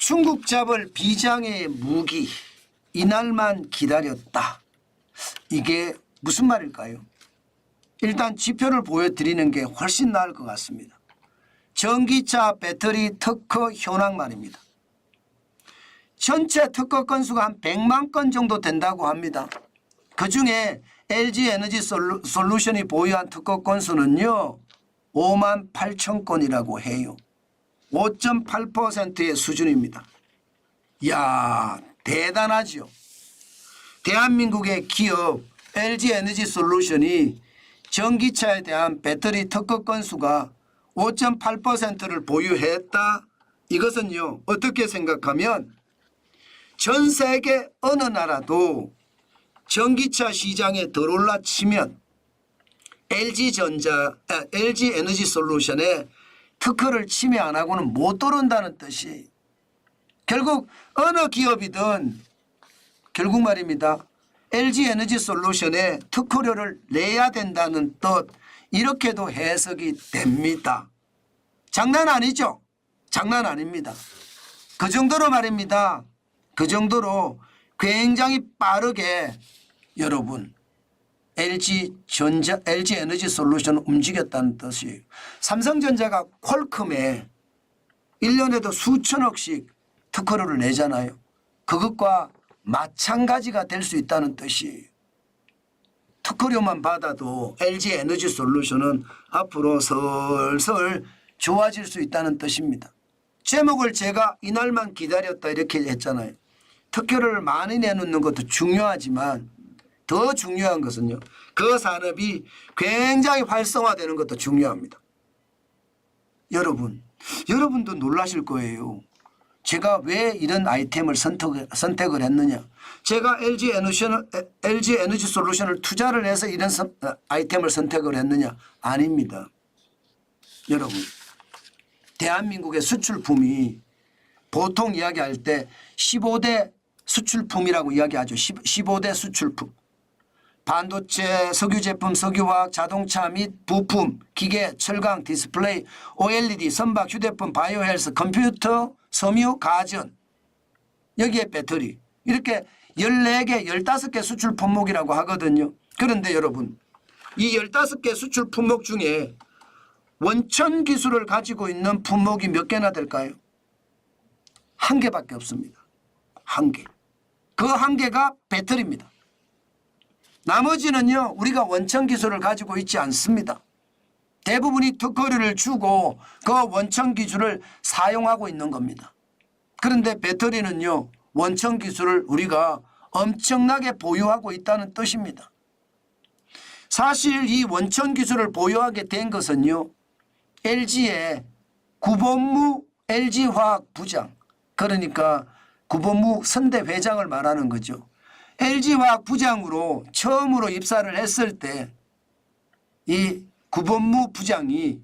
중국 잡을 비장의 무기, 이날만 기다렸다. 이게 무슨 말일까요? 일단 지표를 보여드리는 게 훨씬 나을 것 같습니다. 전기차 배터리 특허 현황 말입니다. 전체 특허 건수가 한 100만 건 정도 된다고 합니다. 그중에 LG에너지 솔루션이 보유한 특허 건수는요 5만 8천 건이라고 해요. 5.8%의 수준입니다. 이야, 대단하죠. 대한민국의 기업 LG에너지 솔루션이 전기차에 대한 배터리 특허 건수가 5.8%를 보유했다. 이것은요 어떻게 생각하면 전 세계 어느 나라도 전기차 시장에 들어올라 치면 LG에너지 솔루션에 특허를 침해 안 하고는 못 들어온다는 뜻이, 결국 어느 기업이든 결국 말입니다. LG에너지 솔루션에 특허료를 내야 된다는 뜻, 이렇게도 해석이 됩니다. 장난 아니죠? 장난 아닙니다. 그 정도로 말입니다. 그 정도로 굉장히 빠르게 여러분 LG에너지 솔루션을 움직였다는 뜻이에요. 삼성전자가 퀄컴에 1년에도 수천억씩 특허료를 내잖아요. 그것과 마찬가지가 될 수 있다는 뜻이에요. 특허료만 받아도 LG에너지 솔루션은 앞으로 슬슬 좋아질 수 있다는 뜻입니다. 제목을 제가 이날만 기다렸다 이렇게 했잖아요. 특허를 많이 내놓는 것도 중요하지만 더 중요한 것은요, 그 산업이 굉장히 활성화되는 것도 중요합니다. 여러분도 놀라실 거예요. 제가 왜 이런 아이템을 선택을 했느냐. 제가 LG에너지 솔루션을 투자를 해서 이런 아이템을 선택을 했느냐. 아닙니다. 여러분, 대한민국의 수출품이 보통 이야기할 때 15대 수출품이라고 이야기하죠. 15대 수출품. 반도체, 석유제품, 석유화학, 자동차 및 부품, 기계, 철강, 디스플레이, OLED, 선박, 휴대폰, 바이오헬스, 컴퓨터, 섬유, 가전, 여기에 배터리, 이렇게 14개, 15개 수출 품목이라고 하거든요. 그런데 여러분, 이 15개 수출 품목 중에 원천 기술을 가지고 있는 품목이 몇 개나 될까요? 한 개밖에 없습니다. 한 개. 그 한 개가 배터리입니다. 나머지는요 우리가 원천 기술을 가지고 있지 않습니다. 대부분이 특허료를 주고 그 원천 기술을 사용하고 있는 겁니다. 그런데 배터리는요 원천 기술을 우리가 엄청나게 보유하고 있다는 뜻입니다. 사실 이 원천 기술을 보유하게 된 것은요 LG의 구본무 LG화학 부장, 그러니까 구본무 선대 회장을 말하는 거죠. LG화학 부장으로 처음으로 입사를 했을 때 이 구본무 부장이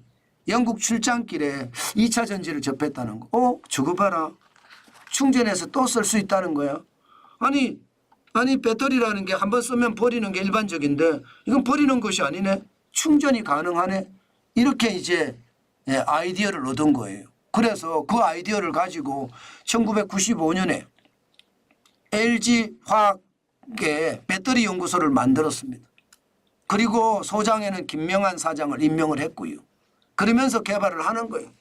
영국 출장길에 2차 전지를 접했다는 거. 저거 봐라. 충전해서 또 쓸 수 있다는 거야. 아니 배터리라는 게 한번 쓰면 버리는 게 일반적인데 이건 버리는 것이 아니네. 충전이 가능하네. 이렇게 이제 아이디어를 얻은 거예요. 그래서 그 아이디어를 가지고 1995년에 LG화학의 배터리 연구소를 만들었습니다. 그리고 소장에는 김명한 사장을 임명을 했고요. 그러면서 개발을 하는 거예요.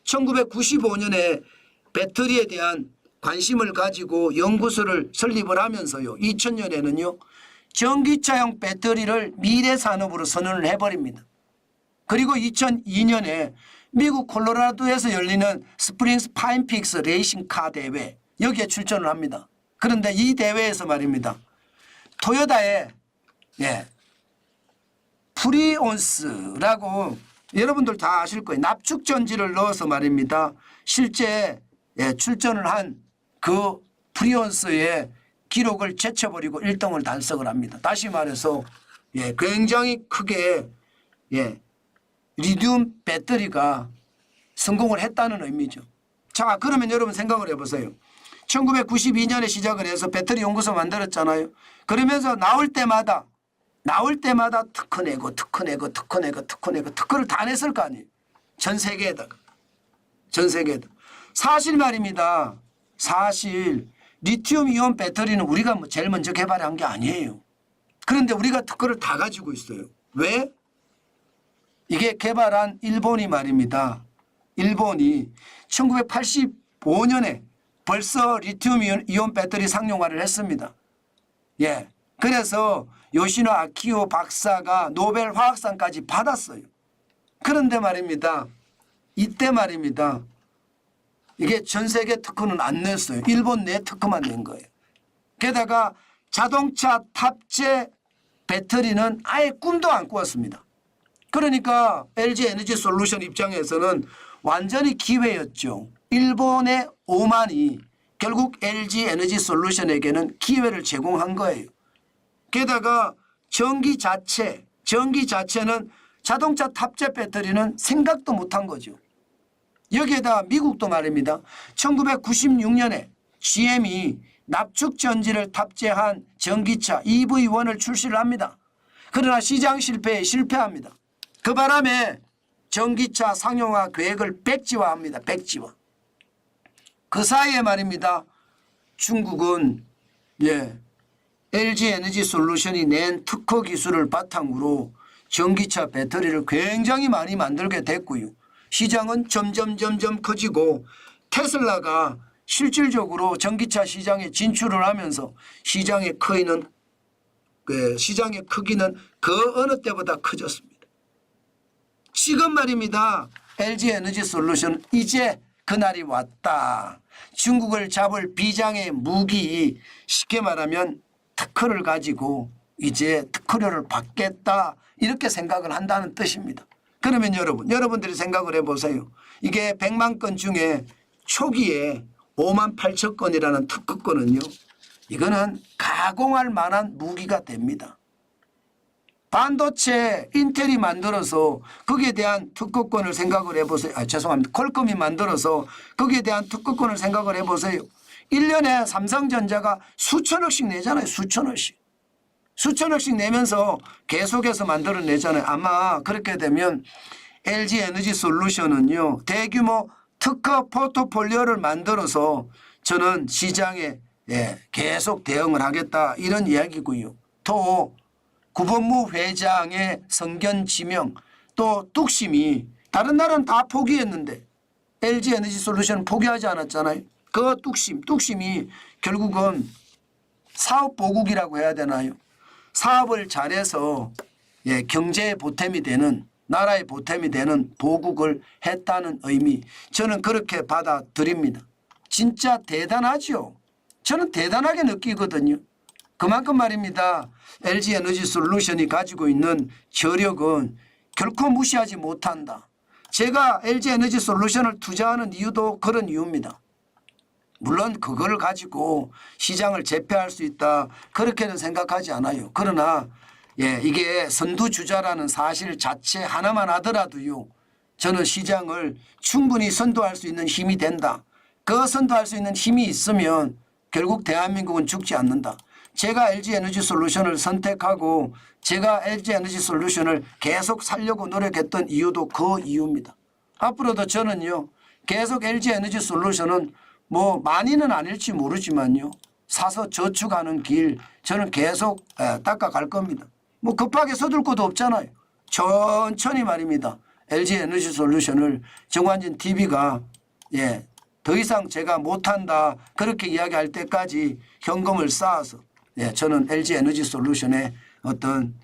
1995년에 배터리에 대한 관심을 가지고 연구소를 설립을 하면서요. 2000년에는요. 전기차용 배터리를 미래 산업으로 선언을 해버립니다. 그리고 2002년에 미국 콜로라도에서 열리는 스프링스 파인픽스 레이싱카 대회, 여기에 출전을 합니다. 그런데 이 대회에서 말입니다. 토요타의 프리온스라고 여러분들 다 아실 거예요. 납축전지를 넣어서 말입니다. 실제 출전을 한 그 프리온스의 기록을 제쳐버리고 1등을 달성을 합니다. 다시 말해서 굉장히 크게 리튬 배터리가 성공을 했다는 의미죠. 자, 그러면 여러분 생각을 해보세요. 1992년에 시작을 해서 배터리 연구소 만들었잖아요. 그러면서 나올 때마다 특허 내고 특허를 다 냈을 거 아니에요. 전 세계에다가. 사실 말입니다. 사실 리튬 이온 배터리는 우리가 제일 먼저 개발한 게 아니에요. 그런데 우리가 특허를 다 가지고 있어요. 왜? 이게 개발한 일본이 말입니다. 일본이 1985년에 벌써 리튬 이온 배터리 상용화를 했습니다. 예. 그래서 요시노 아키오 박사가 노벨 화학상까지 받았어요. 그런데 말입니다. 이때 말입니다. 이게 전 세계 특허는 안 냈어요. 일본 내 특허만 낸 거예요. 게다가 자동차 탑재 배터리는 아예 꿈도 안 꾸었습니다. 그러니까 LG 에너지 솔루션 입장에서는 완전히 기회였죠. 일본의 오만이 결국 LG 에너지 솔루션에게는 기회를 제공한 거예요. 게다가 전기 자체는 자동차 탑재 배터리는 생각도 못한 거죠. 여기에다 미국도 말입니다. 1996년에 GM이 납축 전지를 탑재한 전기차 EV1을 출시를 합니다. 그러나 시장 실패에 실패합니다. 그 바람에 전기차 상용화 계획을 백지화합니다. 백지화. 그 사이에 말입니다. 중국은 LG 에너지 솔루션이 낸 특허 기술을 바탕으로 전기차 배터리를 굉장히 많이 만들게 됐고요. 시장은 점점 커지고 테슬라가 실질적으로 전기차 시장에 진출을 하면서 시장의 크기는 그 어느 때보다 커졌습니다. 지금 말입니다. LG 에너지 솔루션 이제 그날이 왔다. 중국을 잡을 비장의 무기, 쉽게 말하면 특허를 가지고 이제 특허료를 받겠다 이렇게 생각을 한다는 뜻입니다. 그러면 여러분들이 생각을 해보세요. 이게 100만 건 중에 초기에 5만 8천 건이라는 특허권은요. 이거는 가공할 만한 무기가 됩니다. 반도체 인텔이 만들어서 거기에 대한 특허권을 생각을 해보세요. 죄송합니다. 퀄컴이 만들어서 거기에 대한 특허권을 생각을 해보세요. 1년에 삼성전자가 수천억씩 내잖아요. 수천억씩 내면서 계속해서 만들어내잖아요. 아마 그렇게 되면 LG 에너지 솔루션은요. 대규모 특허 포트폴리오를 만들어서 저는 시장에 계속 대응을 하겠다 이런 이야기고요. 또 구본무 회장의 성견 지명 또 뚝심이 다른 나라는 다 포기했는데 LG 에너지 솔루션은 포기하지 않았잖아요. 그 뚝심이 결국은 사업 보국이라고 해야 되나요? 사업을 잘해서 경제의 보탬이 되는 나라의 보탬이 되는 보국을 했다는 의미 저는 그렇게 받아들입니다. 진짜 대단하죠. 저는 대단하게 느끼거든요. 그만큼 말입니다. LG 에너지 솔루션이 가지고 있는 저력은 결코 무시하지 못한다. 제가 LG 에너지 솔루션을 투자하는 이유도 그런 이유입니다. 물론 그걸 가지고 시장을 제패할 수 있다 그렇게는 생각하지 않아요. 그러나 이게 선두주자라는 사실 자체 하나만 하더라도요. 저는 시장을 충분히 선도할 수 있는 힘이 된다. 그 선도할 수 있는 힘이 있으면 결국 대한민국은 죽지 않는다. 제가 LG 에너지 솔루션을 선택하고 제가 LG 에너지 솔루션을 계속 살려고 노력했던 이유도 그 이유입니다. 앞으로도 저는요. 계속 LG 에너지 솔루션은 많이는 아닐지 모르지만요. 사서 저축하는 길 저는 계속 닦아갈 겁니다. 급하게 서둘 것도 없잖아요. 천천히 말입니다. LG 에너지 솔루션을 정관진 TV가 더 이상 제가 못한다 그렇게 이야기할 때까지 현금을 쌓아서 저는 LG 에너지 솔루션의 어떤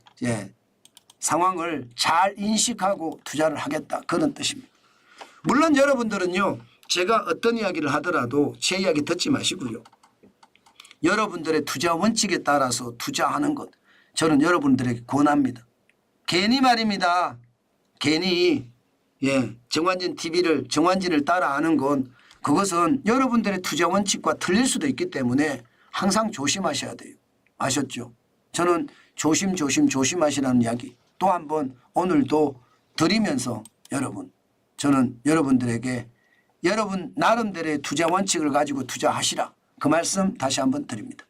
상황을 잘 인식하고 투자를 하겠다 그런 뜻입니다. 물론 여러분들은요. 제가 어떤 이야기를 하더라도 제 이야기 듣지 마시고요. 여러분들의 투자 원칙에 따라서 투자하는 것 저는 여러분들에게 권합니다. 괜히 말입니다. 괜히 정관진 TV를 정관진을 따라하는 건 그것은 여러분들의 투자 원칙과 틀릴 수도 있기 때문에 항상 조심하셔야 돼요. 아셨죠? 저는 조심하시라는 이야기 또 한 번 오늘도 드리면서 저는 여러분들에게 여러분 나름대로의 투자 원칙을 가지고 투자하시라 그 말씀 다시 한번 드립니다.